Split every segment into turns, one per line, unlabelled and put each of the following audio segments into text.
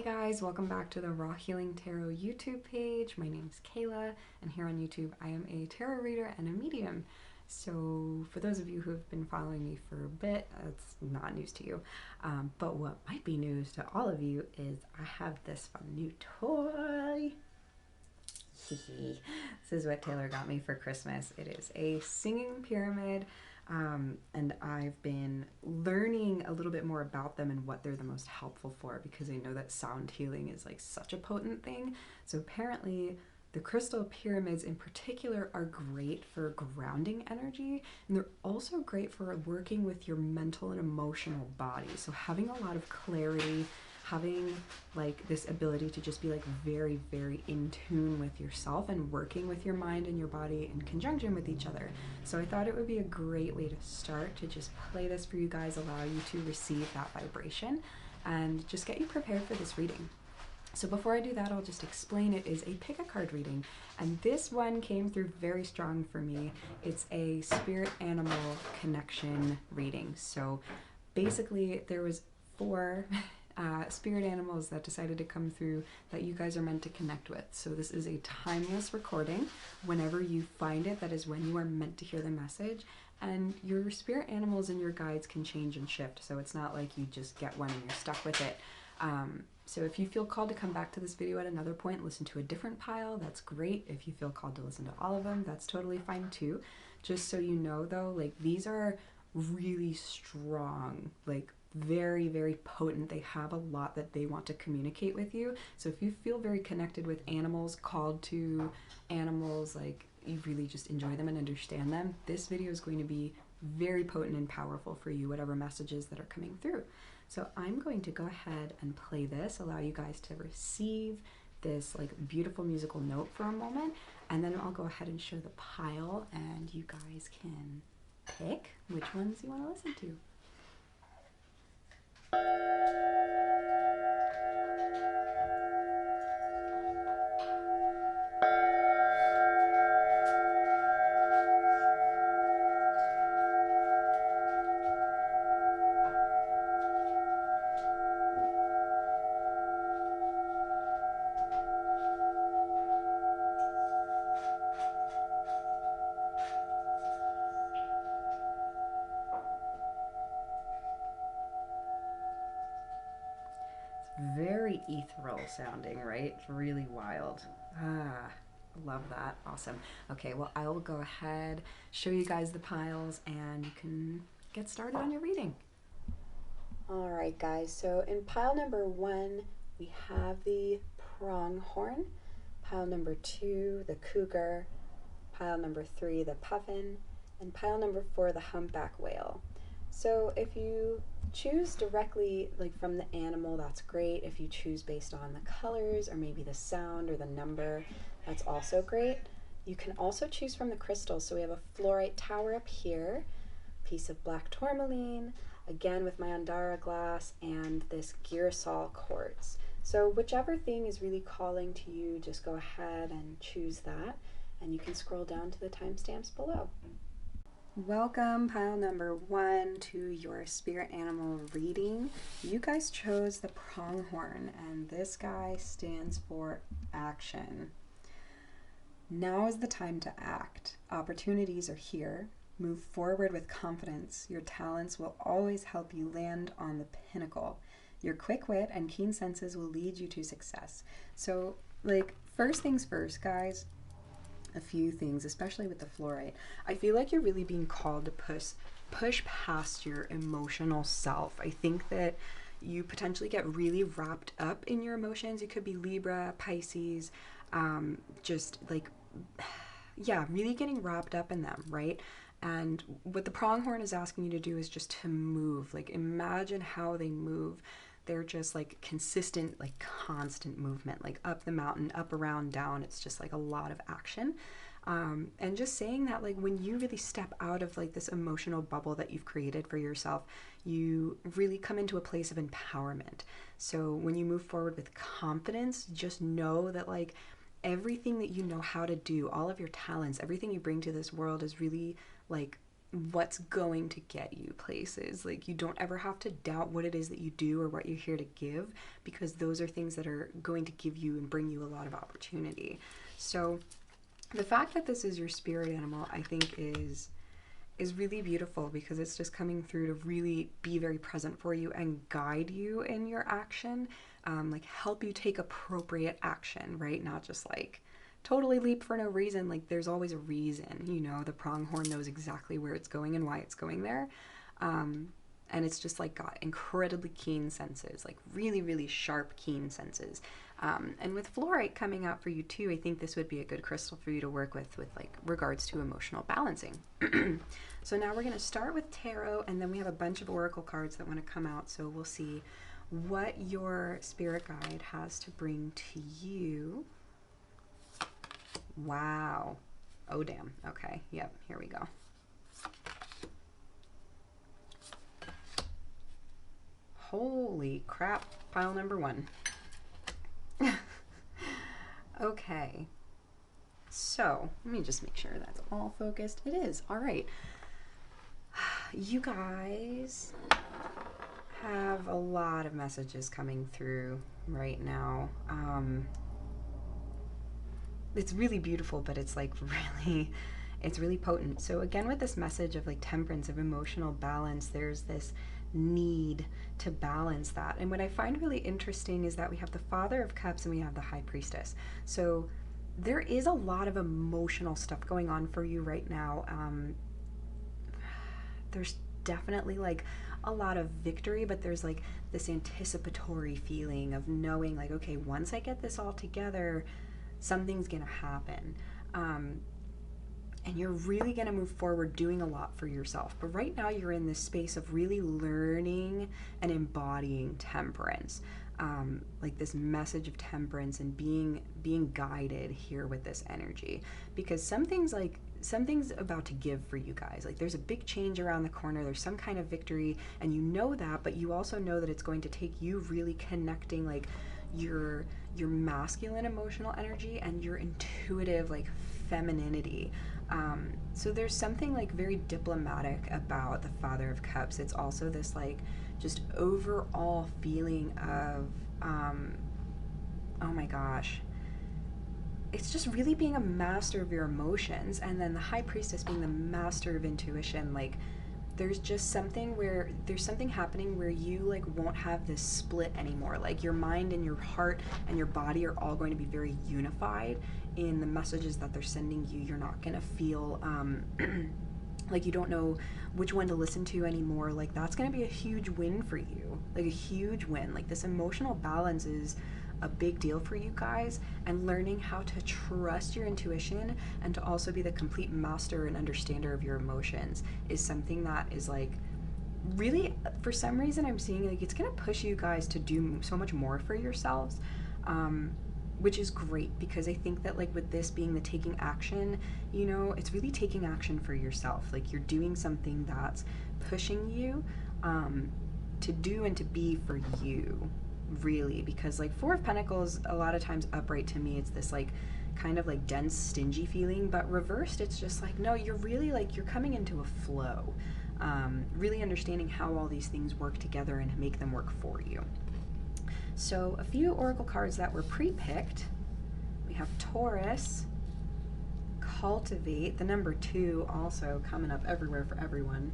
Hey guys, welcome back to the Raw Healing Tarot YouTube page. My name is Kayla, and here on YouTube I am a tarot reader and a medium. So for those of you who have been following me for a bit, it's not news to you. But what might be news to all of you is I have this fun new toy. This is what Taylor got me for Christmas. It is a singing pyramid. And I've been learning a little bit more about them and what they're the most helpful for, because I know that sound healing is like such a potent thing. So apparently the crystal pyramids in particular are great for grounding energy, and they're also great for working with your mental and emotional body. So having a lot of clarity, having like this ability to just be like very, very in tune with yourself and working with your mind and your body in conjunction with each other. So I thought it would be a great way to start, to just play this for you guys, allow you to receive that vibration and just get you prepared for this reading. So before I do that, I'll just explain it is a pick a card reading, and this one came through very strong for me. It's a spirit animal connection reading. So basically there was four spirit animals that decided to come through that you guys are meant to connect with. So this is a timeless recording. Whenever you find it, that is when you are meant to hear the message, and your spirit animals and your guides can change and shift. So it's not like you just get one and you're stuck with it. So if you feel called to come back to this video at another point, listen to a different pile, that's great. If you feel called to listen to all of them, that's totally fine too. Just so you know though, like these are really strong, like very, very potent. They have a lot that they want to communicate with you. So if you feel very connected with animals, called to animals, like you really just enjoy them and understand them, this video is going to be very potent and powerful for you, whatever messages that are coming through. So I'm going to go ahead and play this, allow you guys to receive this like beautiful musical note for a moment, and then I'll go ahead and show the pile and you guys can pick which ones you want to listen to. Very ethereal sounding, right? Really wild. Love that. Awesome. Okay, well, I will go ahead, show you guys the piles, and you can get started on your reading. All right, guys. So in pile number 1, we have the pronghorn. Pile number 2, the cougar. Pile number 3, the puffin. And pile number 4, the humpback whale. So if you choose directly like from the animal, that's great. If you choose based on the colors or maybe the sound or the number, that's also great. You can also choose from the crystals. So we have a fluorite tower up here, piece of black tourmaline, again with my Andara glass, and this girasol quartz. So whichever thing is really calling to you, just go ahead and choose that, and you can scroll down to the timestamps below. Welcome, pile number 1, to your spirit animal reading. You guys chose the pronghorn, and this guy stands for action. Now is the time to act. Opportunities are here. Move forward with confidence. Your talents will always help you land on the pinnacle. Your quick wit and keen senses will lead you to success. So, like, first things first, guys, a few things, especially with the fluorite. I feel like you're really being called to push past your emotional self. I think that you potentially get really wrapped up in your emotions. You could be Libra, Pisces, just like, yeah, really getting wrapped up in them, right? And what the pronghorn is asking you to do is just to move. Like, imagine how they move. They're just like consistent, like constant movement, like up the mountain, up, around, down. It's just like a lot of action. And just saying that, like, when you really step out of like this emotional bubble that you've created for yourself, you really come into a place of empowerment. So when you move forward with confidence, just know that like everything that you know how to do, all of your talents, everything you bring to this world is really like what's going to get you places. Like, you don't ever have to doubt what it is that you do or what you're here to give, because those are things that are going to give you and bring you a lot of opportunity. So the fact that this is your spirit animal, I think is really beautiful, because it's just coming through to really be very present for you and guide you in your action, like help you take appropriate action, right? Not just like totally leap for no reason. Like, there's always a reason, you know. The pronghorn knows exactly where it's going and why it's going there. And it's just like got incredibly keen senses, like really, really sharp, keen senses. And with fluorite coming out for you too, I think this would be a good crystal for you to work with like regards to emotional balancing. So now we're going to start with tarot, and then we have a bunch of oracle cards that want to come out. So we'll see what your spirit guide has to bring to you. Wow. Oh, damn. Okay. Yep. Here we go. Holy crap. Pile number 1. Okay. So, let me just make sure that's all focused. It is. All right. You guys have a lot of messages coming through right now. It's really beautiful, but it's like it's really potent. So again, with this message of like temperance, of emotional balance, there's this need to balance that. And what I find really interesting is that we have the Father of Cups and we have the High Priestess. So there is a lot of emotional stuff going on for you right now. There's definitely like a lot of victory, but there's like this anticipatory feeling of knowing like, okay, once I get this all together, something's gonna happen. And you're really gonna move forward doing a lot for yourself. But right now you're in this space of really learning and embodying temperance. Like this message of temperance and being guided here with this energy. Because something's about to give for you guys. Like, there's a big change around the corner, there's some kind of victory, and you know that, but you also know that it's going to take you really connecting like your masculine emotional energy and your intuitive like femininity. So there's something like very diplomatic about the Father of Cups. It's also this like just overall feeling of oh my gosh, it's just really being a master of your emotions. And then the High Priestess being the master of intuition. Like, there's just something where there's something happening where you like won't have this split anymore. Like, your mind and your heart and your body are all going to be very unified in the messages that they're sending you. You're not going to feel like you don't know which one to listen to anymore. Like, that's going to be a huge win for you, like a huge win. Like, this emotional balance is a big deal for you guys, and learning how to trust your intuition and to also be the complete master and understander of your emotions is something that is like really, for some reason I'm seeing like it's gonna push you guys to do so much more for yourselves, which is great, because I think that like with this being the taking action, you know, it's really taking action for yourself. Like, you're doing something that's pushing you to do and to be for you, really. Because like Four of Pentacles a lot of times upright to me, it's this like kind of like dense, stingy feeling, but reversed it's just like, no, you're really like, you're coming into a flow, really understanding how all these things work together and make them work for you. So a few oracle cards that were pre-picked. We have Taurus, Cultivate, the number 2 also coming up everywhere for everyone.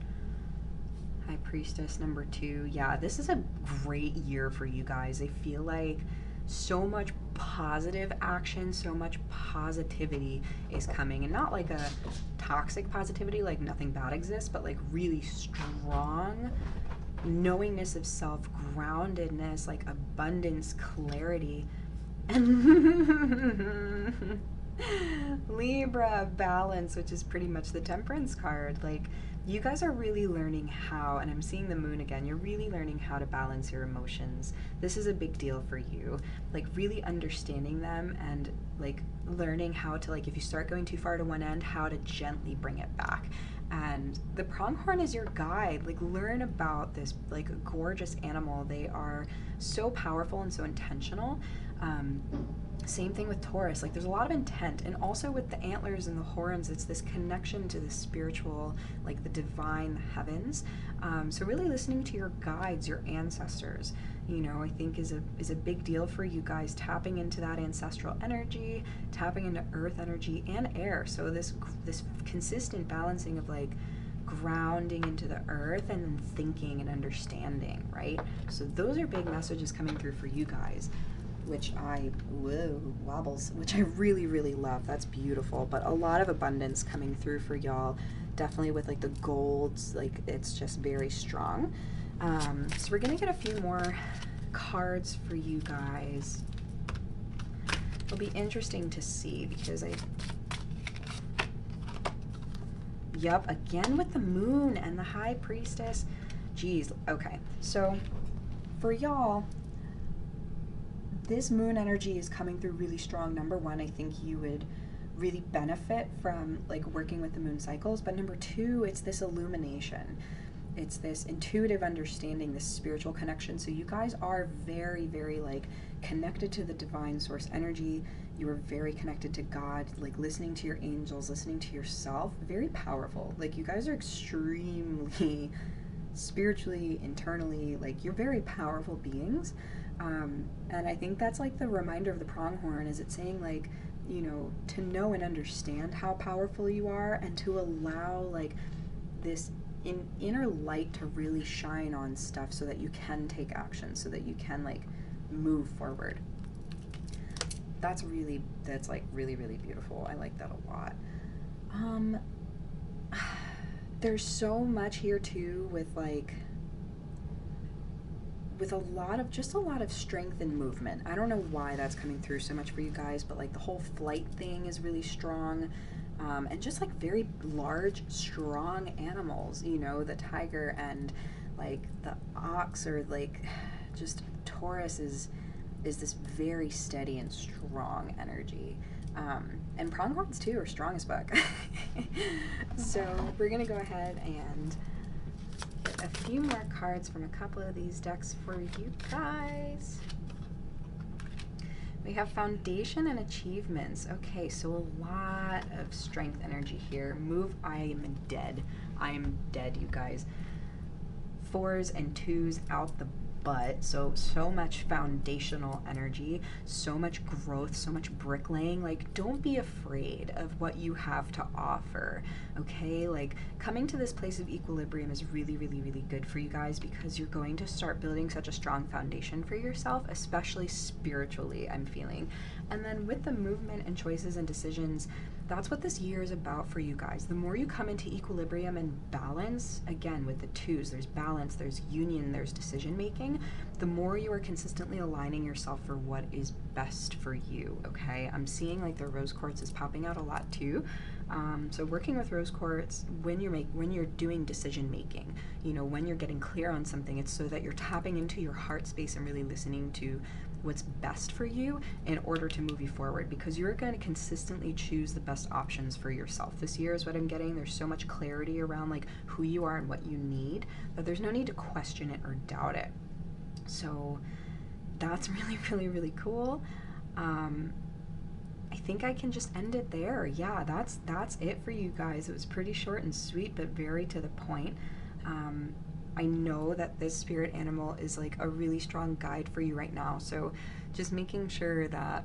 High Priestess, number 2. Yeah, this is a great year for you guys. I feel like so much positive action, so much positivity is coming, and not like a toxic positivity, like nothing bad exists, but like really strong knowingness of self, groundedness, like abundance, clarity, and Libra, balance, which is pretty much the Temperance card. Like, you guys are really learning how, and I'm seeing the moon again, you're really learning how to balance your emotions. This is a big deal for you. Like, really understanding them and like learning how to, like, if you start going too far to one end, how to gently bring it back. And the pronghorn is your guide. Like, learn about this like gorgeous animal. They are so powerful and so intentional. Same thing with Taurus. Like, there's a lot of intent. And also with the antlers and the horns, it's this connection to the spiritual, like the divine heavens. So really listening to your guides, your ancestors, you know, I think is a big deal for you guys, tapping into that ancestral energy, tapping into earth energy and air. So this consistent balancing of like grounding into the earth and then thinking and understanding, right? So those are big messages coming through for you guys, which wobbles, which I really, really love. That's beautiful. But a lot of abundance coming through for y'all, definitely with like the golds, like it's just very strong. So we're gonna get a few more cards for you guys. It'll be interesting to see because yep, again with the moon and the high priestess. Geez, okay. So for y'all, this moon energy is coming through really strong. Number one, I think you would really benefit from like working with the moon cycles. But number two, it's this illumination. It's this intuitive understanding, this spiritual connection. So you guys are very, very like connected to the divine source energy. You are very connected to God, like listening to your angels, listening to yourself. Very powerful. Like you guys are extremely spiritually, internally, like you're very powerful beings. And I think that's like the reminder of the pronghorn, is it saying like, you know, to know and understand how powerful you are and to allow like this inner light to really shine on stuff so that you can take action, so that you can like move forward. That's like really, really beautiful. I like that a lot. There's so much here too with like, with a lot of strength and movement. I don't know why that's coming through so much for you guys, but like the whole flight thing is really strong. And just like very large, strong animals, you know, the tiger and like the ox, or like just Taurus is this very steady and strong energy. And pronghorns too are strong as fuck. So we're gonna go ahead and get a few more cards from a couple of these decks for you guys. We have foundation and achievements. Okay, so a lot of strength energy here. Move, I am dead. I am dead, you guys. 4s and 2s out the butt. So much foundational energy, so much growth, so much bricklaying. Like, don't be afraid of what you have to offer, okay? Like, coming to this place of equilibrium is really, really, really good for you guys, because you're going to start building such a strong foundation for yourself, especially spiritually, I'm feeling. And then with the movement and choices and decisions, that's what this year is about for you guys. The more you come into equilibrium and balance, again, with the 2s, there's balance, there's union, there's decision making, the more you are consistently aligning yourself for what is best for you, okay? I'm seeing like the rose quartz is popping out a lot too. So working with rose quartz, when you're doing decision making, you know, when you're getting clear on something, it's so that you're tapping into your heart space and really listening to what's best for you in order to move you forward, because you're going to consistently choose the best options for yourself. This year is what I'm getting. There's so much clarity around like who you are and what you need that there's no need to question it or doubt it. So that's really, really, really cool. I think I can just end it there. Yeah, that's it for you guys. It was pretty short and sweet, but very to the point. I know that this spirit animal is like a really strong guide for you right now. So just making sure that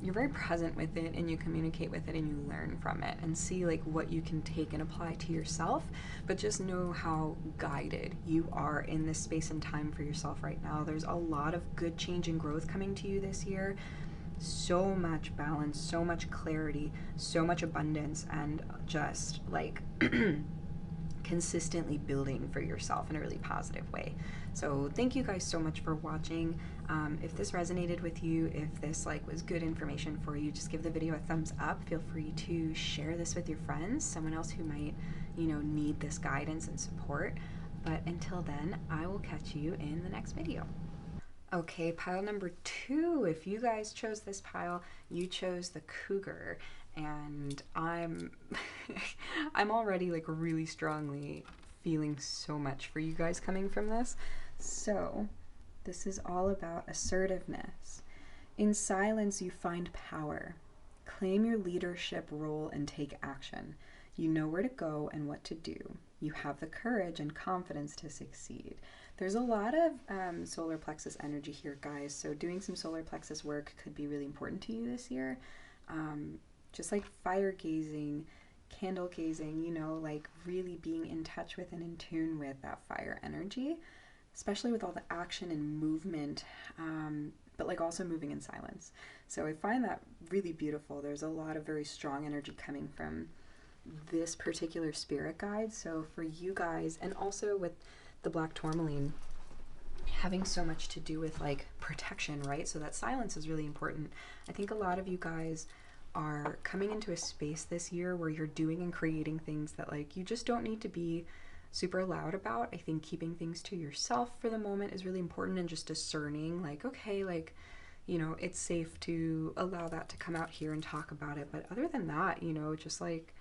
you're very present with it and you communicate with it and you learn from it and see like what you can take and apply to yourself. But just know how guided you are in this space and time for yourself right now. There's a lot of good change and growth coming to you this year. So much balance, so much clarity, so much abundance, and just like consistently building for yourself in a really positive way. So thank you guys so much for watching. If this resonated with you, if this like was good information for you, just give the video a thumbs up. Feel free to share this with your friends, someone else who might, you know, need this guidance and support. But until then, I will catch you in the next video. Okay, pile number 2. If you guys chose this pile, you chose the cougar. And I'm I'm already like really strongly feeling so much for you guys coming from this. So this is all about assertiveness. In silence, you find power. Claim your leadership role and take action. You know where to go and what to do. You have the courage and confidence to succeed. There's a lot of solar plexus energy here, guys. So doing some solar plexus work could be really important to you this year. Just like fire gazing, candle gazing, you know, like really being in touch with and in tune with that fire energy, especially with all the action and movement, but like also moving in silence. So I find that really beautiful. There's a lot of very strong energy coming from this particular spirit guide. So for you guys, and also with the black tourmaline having so much to do with like protection, right? So that silence is really important. I think a lot of you guys are coming into a space this year where you're doing and creating things that like you just don't need to be super loud about. I think keeping things to yourself for the moment is really important, and just discerning like, okay, like, you know, it's safe to allow that to come out here and talk about it. But other than that, you know, just like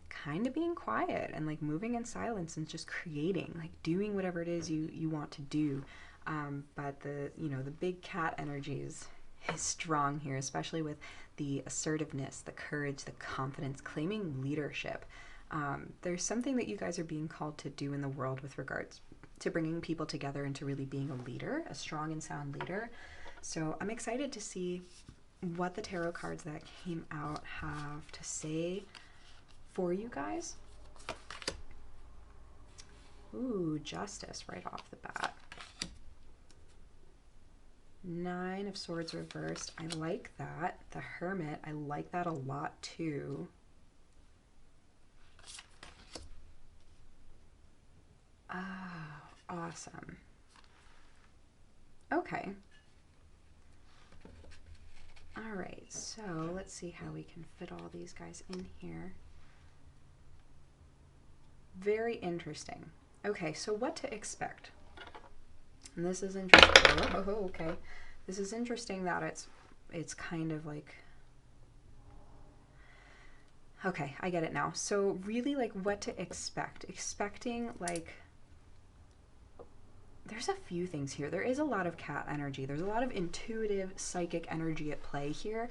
kind of being quiet and like moving in silence and just creating, like doing whatever it is you want to do. But the, you know, the big cat energy is strong here, especially with the assertiveness, the courage, the confidence, claiming leadership. There's something that you guys are being called to do in the world with regards to bringing people together and to really being a leader, a strong and sound leader. So I'm excited to see what the tarot cards that came out have to say for you guys. Ooh, Justice right off the bat. Nine of Swords reversed. I like that. The Hermit, I like that a lot too. Ah, awesome. Okay. All right, so let's see how we can fit all these guys in here. Very interesting. Okay, so what to expect? And this is interesting. Oh, okay. This is interesting that it's kind of like, okay, I get it now. So really like what to expect. Expecting like, there's a few things here. There is a lot of cat energy. There's a lot of intuitive psychic energy at play here.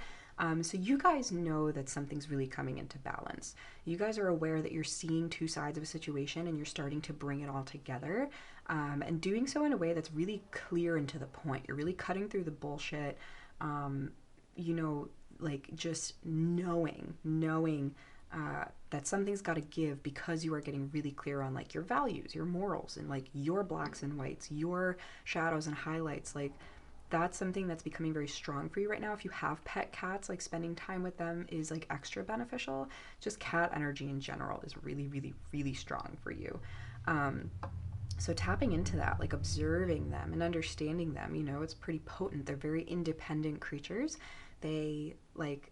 So you guys know that something's really coming into balance. You guys are aware that you're seeing two sides of a situation and you're starting to bring it all together, and doing so in a way that's really clear and to the point. You're really cutting through the bullshit, you know, like just knowing that something's got to give, because you are getting really clear on like your values, your morals, and like your blacks and whites, your shadows and highlights. Like that's something that's becoming very strong for you right now. If you have pet cats, like spending time with them is like extra beneficial. Just cat energy in general is really, really, really strong for you. So tapping into that, like observing them and understanding them, you know, it's pretty potent. They're very independent creatures. They like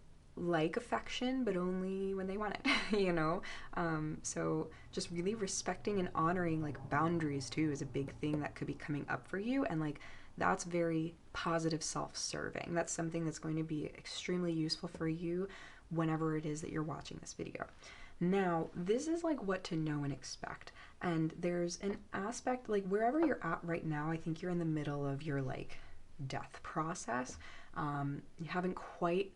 affection, but only when they want it, you know? So just really respecting and honoring like boundaries too is a big thing that could be coming up for you. And like, that's very positive self-serving. That's something that's going to be extremely useful for you whenever it is that you're watching this video. Now, this is like what to know and expect. And there's an aspect, like wherever you're at right now, I think you're in the middle of your like death process. You haven't quite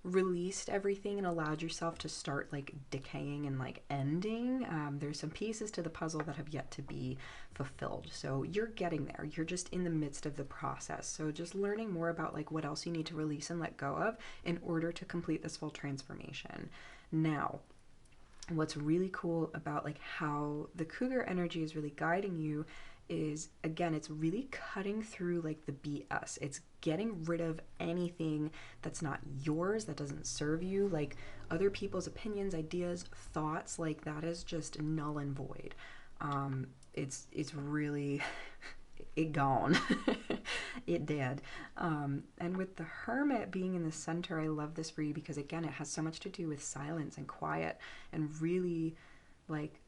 released everything and allowed yourself to start like decaying and like ending. There's some pieces to the puzzle that have yet to be fulfilled. So you're getting there. You're just in the midst of the process. So just learning more about like what else you need to release and let go of in order to complete this full transformation. Now, what's really cool about like how the cougar energy is really guiding you is, again, it's really cutting through like the BS. It's getting rid of anything that's not yours, that doesn't serve you, like other people's opinions, ideas, thoughts, like that is just null and void. It's really it gone. It did. And with the Hermit being in the center, I love this for you because again, it has so much to do with silence and quiet and really like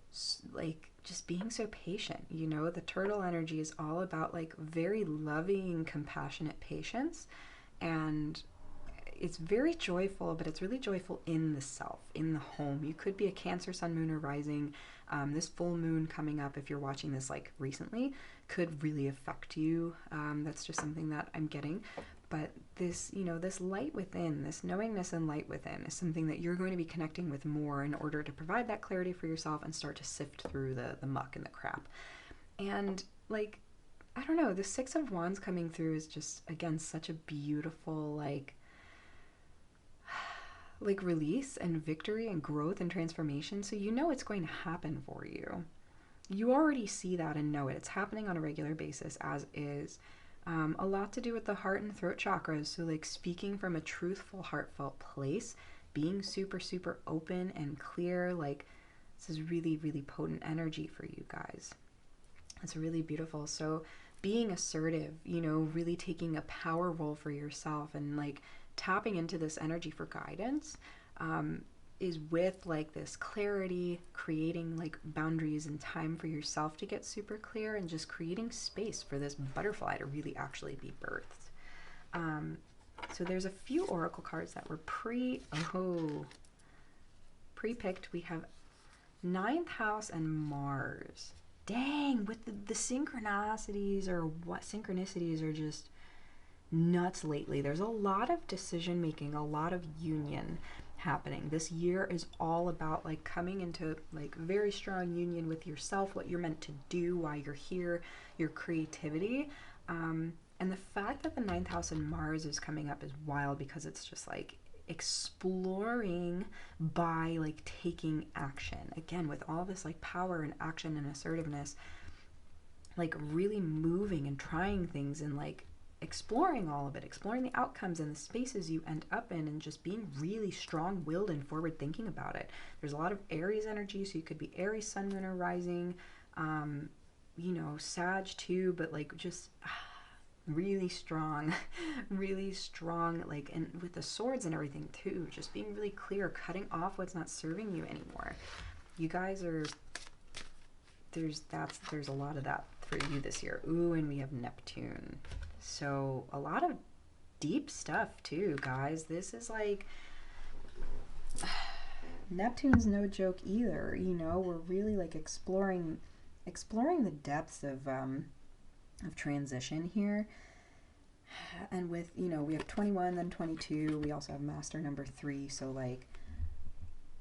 just being so patient. You know, the turtle energy is all about like very loving, compassionate patience, and it's very joyful, but it's really joyful in the self, in the home. You could be a Cancer, Sun, Moon, or Rising. This full moon coming up, if you're watching this like recently, could really affect you. That's just something that I'm getting. But this, you know, this light within, this knowingness and light within is something that you're going to be connecting with more in order to provide that clarity for yourself and start to sift through the muck and the crap. And like, I don't know, the Six of Wands coming through is just, again, such a beautiful, like release and victory and growth and transformation. So you know it's going to happen for you. You already see that and know it. It's happening on a regular basis, as is. A lot to do with the heart and throat chakras. So like speaking from a truthful, heartfelt place, being super, super open and clear. Like, this is really, really potent energy for you guys. It's really beautiful. So being assertive, you know, really taking a power role for yourself and like tapping into this energy for guidance, is with like this clarity, creating like boundaries and time for yourself to get super clear, and just creating space for this butterfly to really actually be birthed. So there's a few oracle cards that were pre-picked. We have 9th house and Mars. Dang, with the synchronicities, or what synchronicities are just nuts lately. There's a lot of decision making, a lot of union happening. This year is all about like coming into like very strong union with yourself, what you're meant to do, why you're here, your creativity. And the fact that the 9th house in Mars is coming up is wild, because it's just like exploring by like taking action. Again, with all this like power and action and assertiveness, like really moving and trying things and like exploring all of it, exploring the outcomes and the spaces you end up in, and just being really strong-willed and forward-thinking about it. There's a lot of Aries energy, so you could be Aries, Sun, Moon, or Rising, you know, Sag too, but like just really strong, really strong, like, and with the swords and everything too, just being really clear, cutting off what's not serving you anymore. You guys are, there's a lot of that for you this year. Ooh, and we have Neptune. So a lot of deep stuff too, guys. This is like, Neptune's no joke either. You know, we're really like exploring the depths of transition here. And with, you know, we have 21, then 22. We also have master number 3. So like,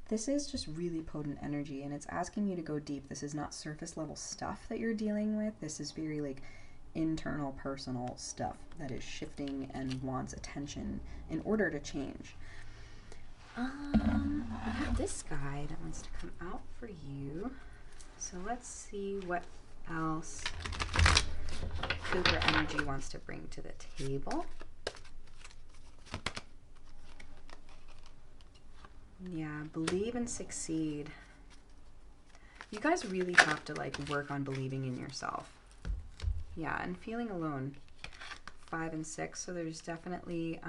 this is just really potent energy, and it's asking you to go deep. This is not surface level stuff that you're dealing with. This is very like internal, personal stuff that is shifting and wants attention in order to change. I have this guy that wants to come out for you. So let's see what else Cougar energy wants to bring to the table. Yeah, believe and succeed. You guys really have to like work on believing in yourself. Yeah, and feeling alone. 5 and 6. So there's definitely,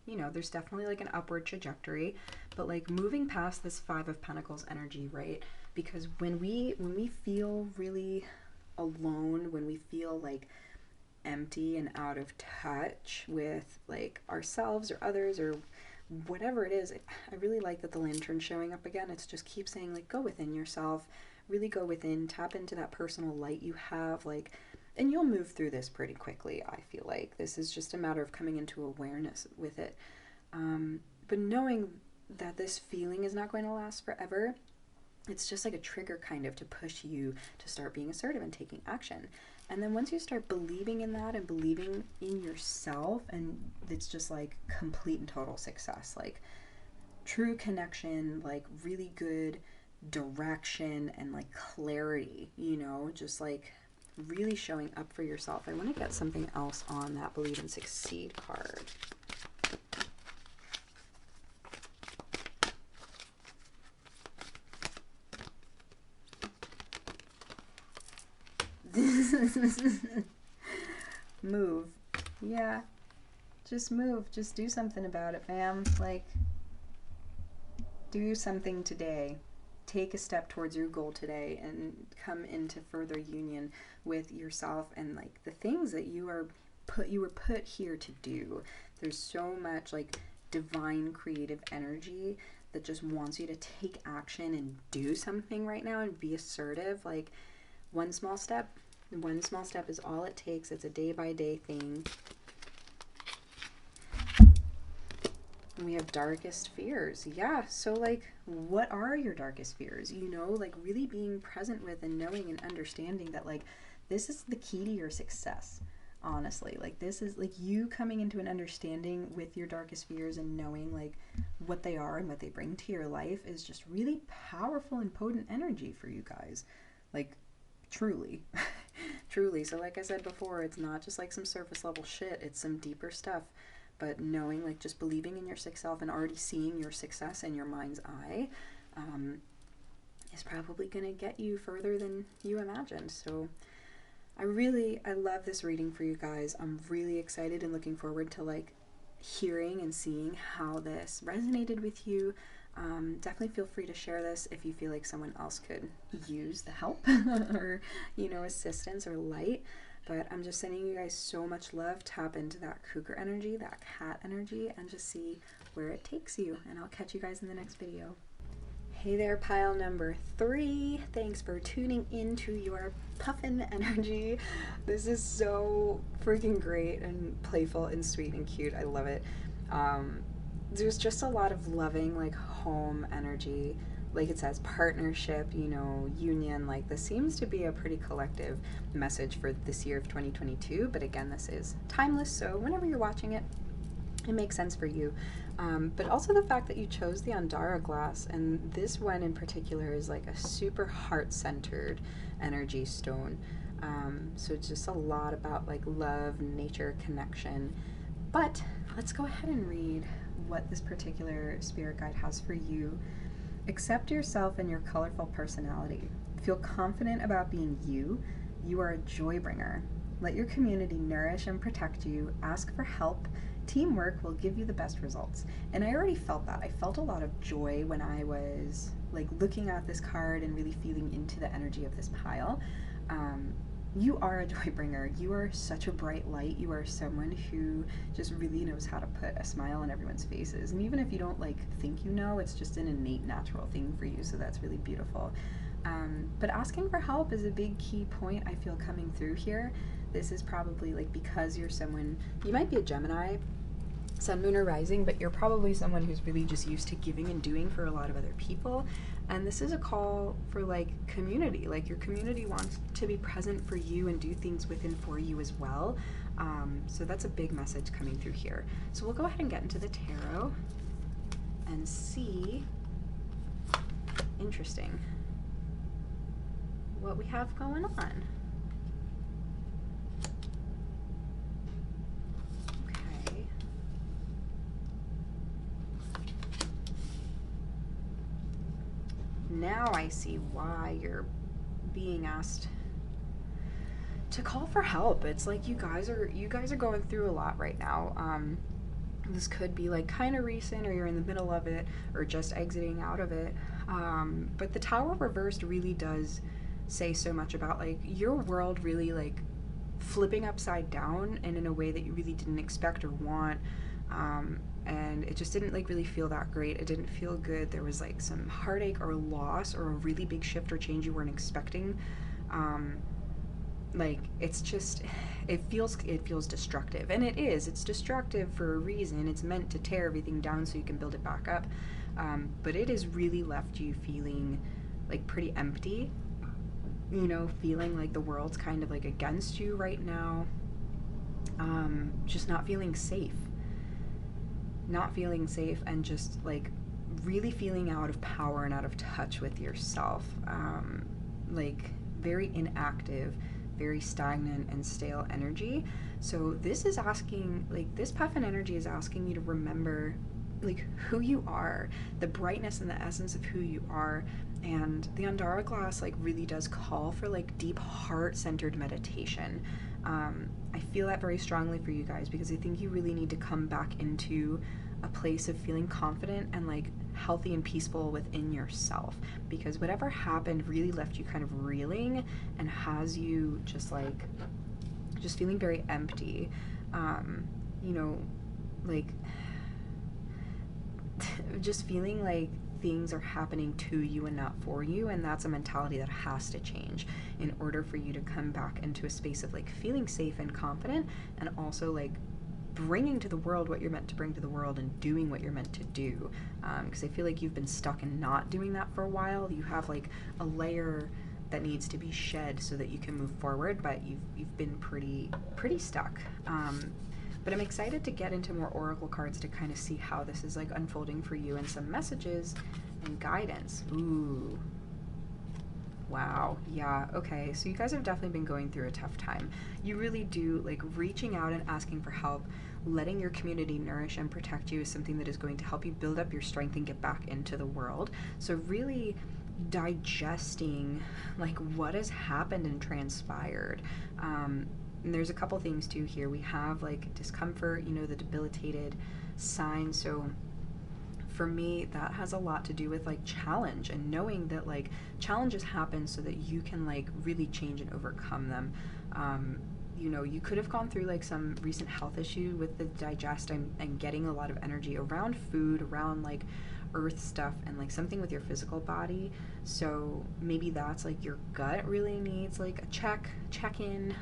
you know, there's definitely like an upward trajectory, but like moving past this 5 of Pentacles energy, right? Because when we feel really alone, when we feel like empty and out of touch with like ourselves or others or whatever it is, I really like that the lantern's showing up again. It's just keep saying like, go within yourself, really go within, tap into that personal light you have, like, and you'll move through this pretty quickly. I feel like this is just a matter of coming into awareness with it, but knowing that this feeling is not going to last forever. It's just like a trigger kind of to push you to start being assertive and taking action. And then once you start believing in that and believing in yourself, and it's just like complete and total success, like true connection, like really good direction and like clarity, you know, just like really showing up for yourself. I want to get something else on that believe and succeed card. Move. Yeah. Just move. Just do something about it, fam. Like, do something today. Take a step towards your goal today and come into further union with yourself and like the things that you were put here to do. There's so much like divine creative energy that just wants you to take action and do something right now and be assertive. Like, one small step is all it takes. It's a day by day thing.
We have darkest fears. Yeah, so like, what are your darkest fears? You know, like really being present with and knowing and understanding that like this is the key to your success. Honestly, like this is like you coming into an understanding with your darkest fears and knowing like what they are and what they bring to your life is just really powerful and potent energy for you guys. Like truly. Truly. So like I said before, it's not just like some surface level shit, it's some deeper stuff. But knowing, like, just believing in your sick self and already seeing your success in your mind's eye is probably going to get you further than you imagined. So I love this reading for you guys. I'm really excited and looking forward to, like, hearing and seeing how this resonated with you. Definitely feel free to share this if you feel like someone else could use the help or, you know, assistance or light. But I'm just sending you guys so much love. Tap into that cougar energy, that cat energy, and just see where it takes you. And I'll catch you guys in the next video. Hey there, pile number 3. Thanks for tuning into your puffin energy. This is so freaking great and playful and sweet and cute. I love it. There's just a lot of loving, like, home energy. Like it says, partnership, you know, union. Like this seems to be a pretty collective message for this year of 2022. But again, this is timeless. So whenever you're watching it, it makes sense for you. But also the fact that you chose the Andara glass, and this one in particular is like a super heart-centered energy stone. So it's just a lot about like love, nature, connection. But let's go ahead and read what this particular spirit guide has for you. Accept yourself and your colorful personality. Feel confident about being you. You are a joy bringer. Let your community nourish and protect you. Ask for help. Teamwork will give you the best results. And I already felt that. I felt a lot of joy when I was like looking at this card and really feeling into the energy of this pile. You are a joy bringer. You are such a bright light. You are someone who just really knows how to put a smile on everyone's faces. And even if you don't like think you know, it's just an innate natural thing for you. So that's really beautiful. But asking for help is a big key point I feel coming through here. This is probably like because you're someone, you might be a Gemini, Sun, Moon, or Rising, but you're probably someone who's really just used to giving and doing for a lot of other people. And this is a call for like community. Like your community wants to be present for you and do things with and for you as well. So that's a big message coming through here. So we'll go ahead and get into the tarot and see, interesting, what we have going on. Now I see why you're being asked to call for help. It's like you guys are going through a lot right now. This could be like kind of recent, or you're in the middle of it, or just exiting out of it. But the Tower reversed really does say so much about like your world really like flipping upside down and in a way that you really didn't expect or want. And it just didn't like really feel that great. It didn't feel good. There was like some heartache or loss or a really big shift or change you weren't expecting. Like it's just, it feels destructive, and it's destructive for a reason. It's meant to tear everything down so you can build it back up. But it has really left you feeling like pretty empty, you know, feeling like the world's kind of like against you right now. Just not feeling safe, and just like really feeling out of power and out of touch with yourself. Like very inactive, very stagnant and stale energy. So this is asking, like this puffin energy is asking you to remember like who you are, the brightness and the essence of who you are. And the Andara glass like really does call for like deep heart-centered meditation. I feel that very strongly for you guys, because I think you really need to come back into a place of feeling confident and like healthy and peaceful within yourself, because whatever happened really left you kind of reeling and has you just like just feeling very empty. You know, like just feeling like things are happening to you and not for you, and that's a mentality that has to change in order for you to come back into a space of like feeling safe and confident, and also like bringing to the world what you're meant to bring to the world and doing what you're meant to do. Because I feel like you've been stuck and not doing that for a while. You have like a layer that needs to be shed so that you can move forward, but you've been pretty stuck. But I'm excited to get into more oracle cards to kind of see how this is like unfolding for you, and some messages and guidance. Ooh. Wow. Yeah. Okay. So you guys have definitely been going through a tough time. You really do, like, reaching out and asking for help, letting your community nourish and protect you is something that is going to help you build up your strength and get back into the world. So really digesting like what has happened and transpired. And there's a couple things too here. We have like discomfort, you know, the debilitated sign. So for me, that has a lot to do with like challenge, and knowing that like challenges happen so that you can like really change and overcome them. You know, you could have gone through like some recent health issue with the digest and getting a lot of energy around food, around like earth stuff, and like something with your physical body. So maybe that's like your gut really needs like a check in,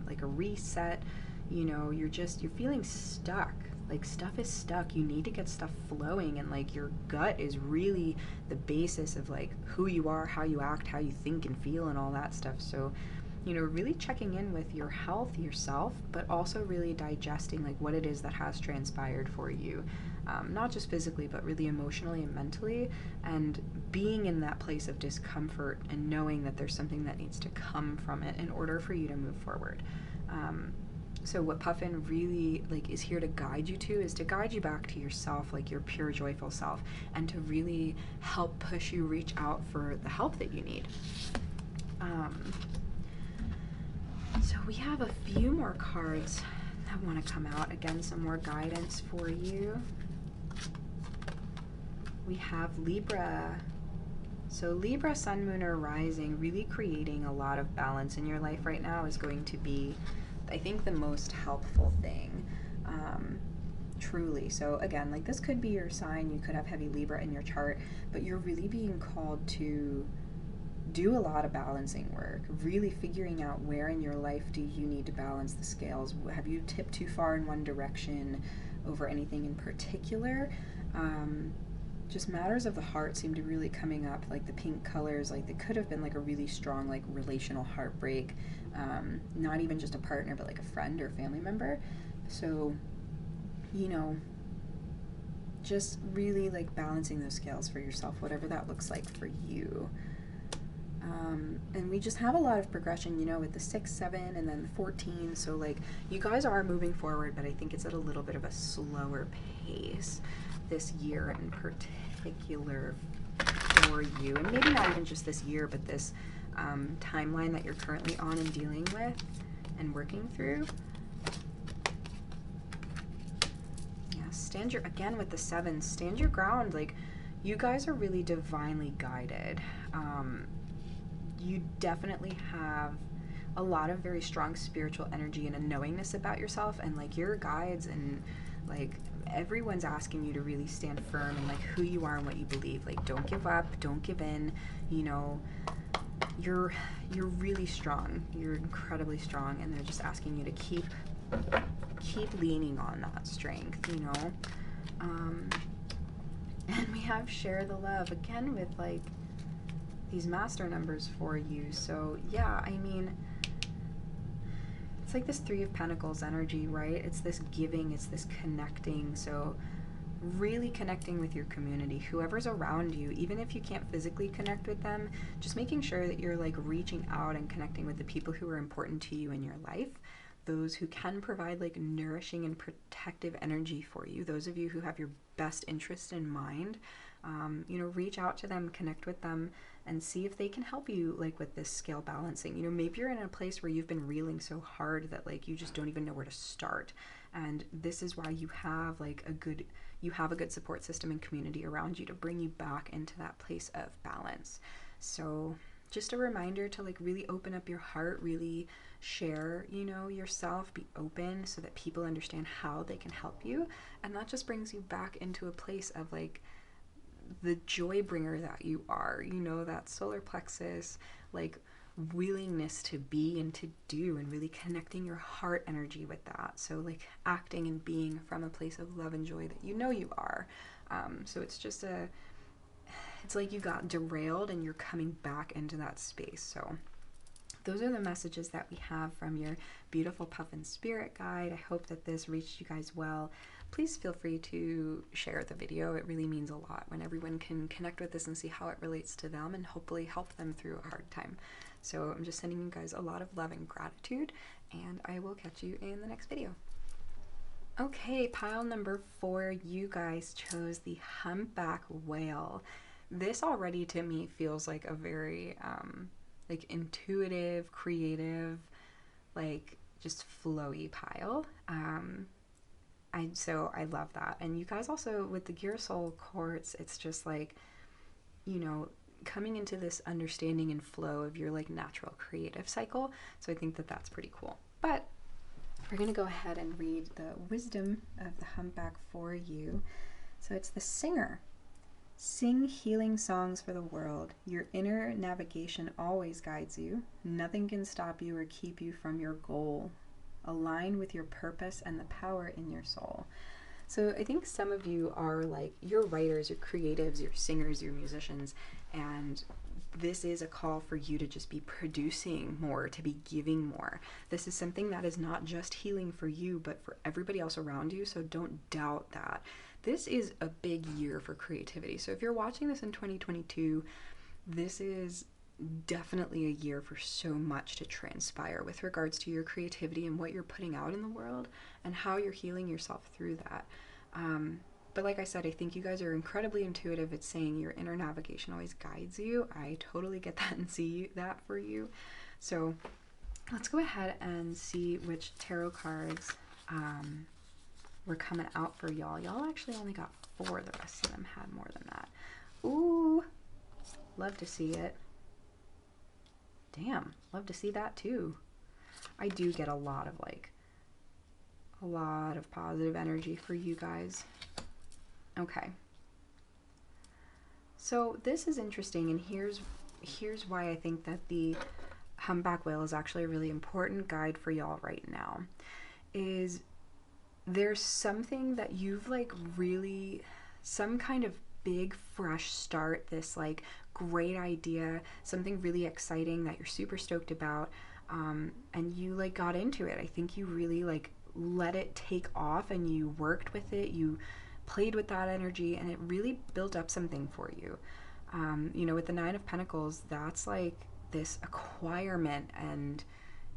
like a reset. You know, you're feeling stuck. Like stuff is stuck. You need to get stuff flowing, and like your gut is really the basis of like who you are, how you act, how you think and feel, and all that stuff. So, you know, really checking in with your health, yourself, but also really digesting like what it is that has transpired for you, not just physically, but really emotionally and mentally, and being in that place of discomfort and knowing that there's something that needs to come from it in order for you to move forward. So what Puffin really like is here to guide you to is to guide you back to yourself, like your pure joyful self, and to really help push you reach out for the help that you need. So we have a few more cards that want to come out. Again, some more guidance for you. We have Libra. So Libra, Sun, Moon, or Rising, really creating a lot of balance in your life right now is going to be, I think, the most helpful thing, truly. So again, like this could be your sign. You could have heavy Libra in your chart, but you're really being called to do a lot of balancing work, really figuring out where in your life do you need to balance the scales. Have you tipped too far in one direction over anything in particular? Just matters of the heart seem to really coming up, like the pink colors, like they could have been like a really strong like relational heartbreak, not even just a partner, but like a friend or family member. So, you know, just really like balancing those scales for yourself, whatever that looks like for you. And we just have a lot of progression, you know, with the 6, 7, and then the 14. So like you guys are moving forward, but I think it's at a little bit of a slower pace this year in particular for you. And maybe not even just this year, but this timeline that you're currently on and dealing with and working through. Yeah, again with the 7, stand your ground. Like you guys are really divinely guided. You definitely have a lot of very strong spiritual energy and a knowingness about yourself, and like your guides and like everyone's asking you to really stand firm in like who you are and what you believe. Like don't give up, don't give in, you know. You're really strong. You're incredibly strong, and they're just asking you to keep leaning on that strength, you know. And we have share the love again with like these master numbers for you. So yeah, I mean, it's like this 3 of Pentacles energy, right? It's this giving, it's this connecting. So really connecting with your community, whoever's around you, even if you can't physically connect with them, just making sure that you're like reaching out and connecting with the people who are important to you in your life, those who can provide like nourishing and protective energy for you, those of you who have your best interest in mind. You know, reach out to them, connect with them, and see if they can help you like with this scale balancing. You know, maybe you're in a place where you've been reeling so hard that like you just don't even know where to start, and this is why you have like a good support system and community around you to bring you back into that place of balance. So just a reminder to like really open up your heart, really share, you know, yourself, be open so that people understand how they can help you, and that just brings you back into a place of like the joy bringer that you are, you know, that solar plexus, like
willingness to be and to do, and really connecting your heart energy with that. So like acting and being from a place of love and joy that you know you are. So it's just it's like you got derailed and you're coming back into that space. So those are the messages that we have from your beautiful Puffin Spirit Guide. I hope that this reached you guys well. Please feel free to share the video. It really means a lot when everyone can connect with this and see how it relates to them and hopefully help them through a hard time. So I'm just sending you guys a lot of love and gratitude, and I will catch you in the next video. Okay, pile number 4, you guys chose the humpback whale. This already to me feels like a very like intuitive, creative, like just flowy pile. So I love that. And you guys also with the Girasol quartz, it's just like, you know, coming into this understanding and flow of your like natural creative cycle. So I think that that's pretty cool. But we're going to go ahead and read the wisdom of the humpback for you. So it's the singer. Sing healing songs for the world. Your inner navigation always guides you. Nothing can stop you or keep you from your goal. Align with your purpose and the power in your soul. So I think some of you are like, you're writers, you're creatives, you're singers, you're musicians, and this is a call for you to just be producing more, to be giving more. This is something that is not just healing for you, but for everybody else around you, so don't doubt that. This is a big year for creativity. So if you're watching this in 2022, this is definitely a year for so much to transpire with regards to your creativity and what you're putting out in the world and how you're healing yourself through that. But like I said, I think you guys are incredibly intuitive. It's saying your inner navigation always guides you. I totally get that and see that for you. So let's go ahead and see which tarot cards were coming out for y'all. Y'all actually only got 4. The rest of them had more than that. Ooh, love to see it. Damn, love to see that too. I do get a lot of positive energy for you guys. Okay. So this is interesting, and here's why I think that the humpback whale is actually a really important guide for y'all right now. Is there's something that you've like really, some kind of big fresh start, this like great idea, something really exciting that you're super stoked about, and you like got into it. I think you really like let it take off and you worked with it, you played with that energy, and it really built up something for you. You know, with the 9 of Pentacles, that's like this acquirement and,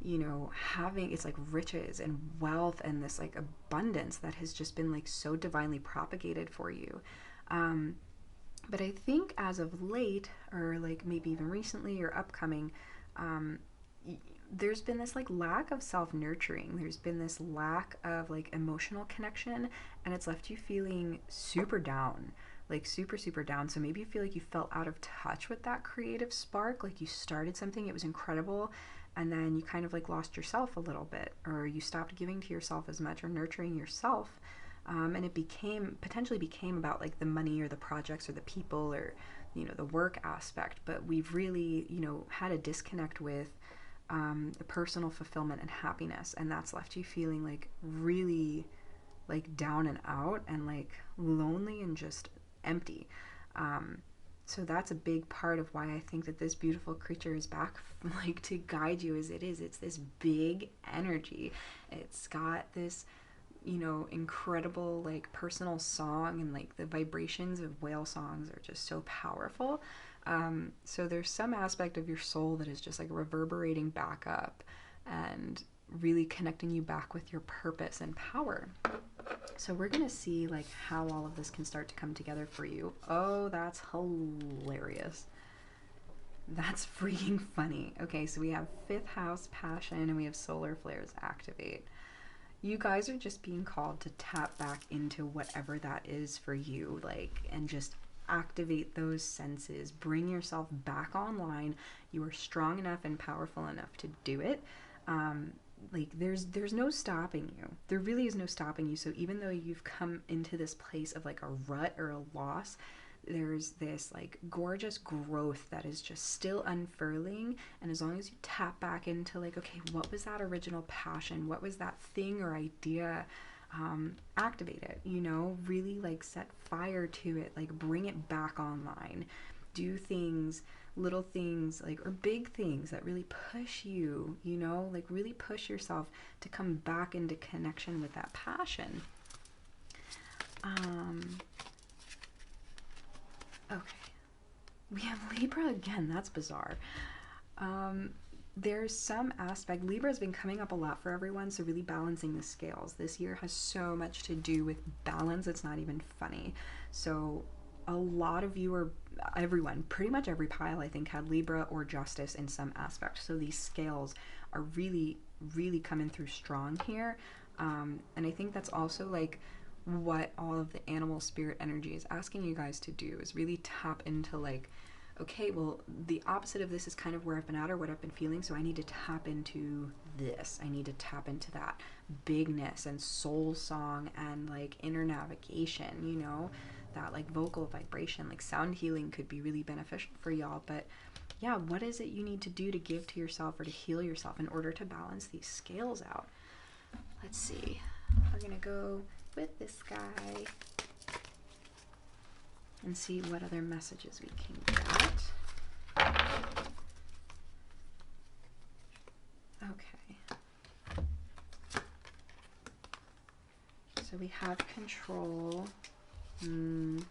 you know, having, it's like riches and wealth and this like abundance that has just been like so divinely propagated for you. But I think as of late, or like maybe even recently or upcoming, there's been this like lack of self-nurturing. There's been this lack of like emotional connection, and it's left you feeling super down, like super, super down. So maybe you feel like you felt out of touch with that creative spark, like you started something, it was incredible, and then you kind of like lost yourself a little bit, or you stopped giving to yourself as much or nurturing yourself. And it potentially became about like the money or the projects or the people or, you know, the work aspect. But we've really, you know, had a disconnect with the personal fulfillment and happiness, and that's left you feeling like really like down and out and like lonely and just empty. So that's a big part of why I think that this beautiful creature is back, like to guide you as it is. It's this big energy. It's got this, you know, incredible like personal song, and like the vibrations of whale songs are just so powerful. So there's some aspect of your soul that is just like reverberating back up and really connecting you back with your purpose and power. So we're gonna see like how all of this can start to come together for you. Oh, that's hilarious. That's freaking funny. Okay, so we have 5th house passion and we have solar flares activate. You guys are just being called to tap back into whatever that is for you, like, and just activate those senses. Bring yourself back online. You are strong enough and powerful enough to do it. Like there's no stopping you. There really is no stopping you. So even though you've come into this place of like a rut or a loss, there's this like gorgeous growth that is just still unfurling, and as long as you tap back into like, okay, what was that original passion, what was that thing or idea, activate it, you know, really like set fire to it, like bring it back online, do things, little things like, or big things that really push you, you know, like really push yourself to come back into connection with that passion. Okay, we have Libra again. That's bizarre. There's some aspect, Libra has been coming up a lot for everyone, so really balancing the scales. This year has so much to do with balance, it's not even funny. So a lot of you are, everyone, pretty much every pile I think had Libra or Justice in some aspect. So these scales are really, really coming through strong here. And I think that's also like what all of the animal spirit energy is asking you guys to do, is really tap into like, okay, well, the opposite of this is kind of where I've been at or what I've been feeling, so I need to tap into this. I need to tap into that bigness and soul song and like inner navigation, you know, that like vocal vibration, like sound healing could be really beneficial for y'all. But yeah, what is it you need to do to give to yourself or to heal yourself in order to balance these scales out? Let's see. We're gonna go with this guy and see what other messages we can get. Okay. So we have control. And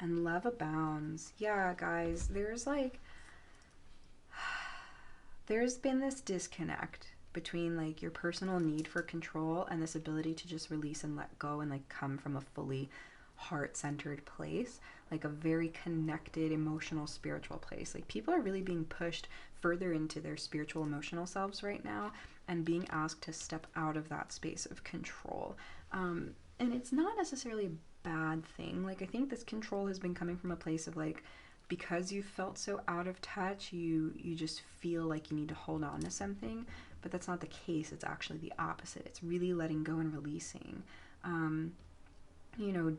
love abounds. Yeah, guys, there's like, there's been this disconnect between like your personal need for control and this ability to just release and let go and like come from a fully heart-centered place, like a very connected, emotional, spiritual place. Like people are really being pushed further into their spiritual, emotional selves right now and being asked to step out of that space of control. And it's not necessarily a bad thing. Like I think this control has been coming from a place of like, because you felt so out of touch, you just feel like you need to hold on to something, but that's not the case. It's actually the opposite. It's really letting go and releasing. You know,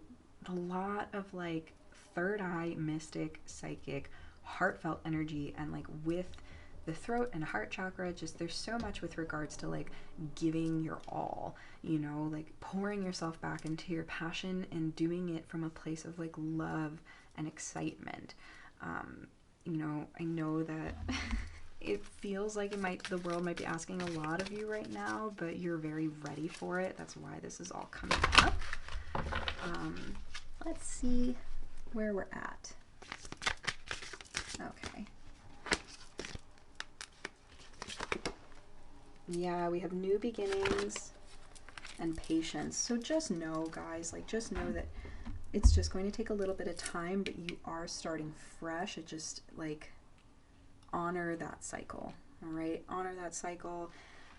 a lot of like third eye, mystic, psychic, heartfelt energy, and like with the throat and heart chakra, just there's so much with regards to like giving your all, you know, like pouring yourself back into your passion and doing it from a place of like love and excitement. You know, I know that it feels like the world might be asking a lot of you right now, but you're very ready for it. That's why this is all coming up.
Let's see where we're at. Okay. Yeah, we have new beginnings and patience. So just know, guys, like just know that it's just going to take a little bit of time, but you are starting fresh. It just like honor that cycle. All right, honor that cycle.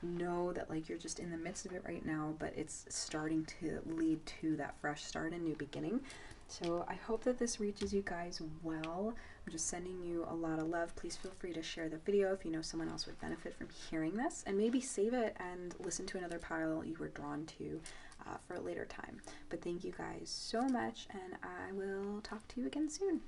Know that like you're just in the midst of it right now, but it's starting to lead to that fresh start and new beginning. So I hope that this reaches you guys well. I'm just sending you a lot of love. Please feel free to share the video if you know someone else would benefit from hearing this, and maybe save it and listen to another pile you were drawn to for a later time. But thank you guys so much, and I will talk to you again soon.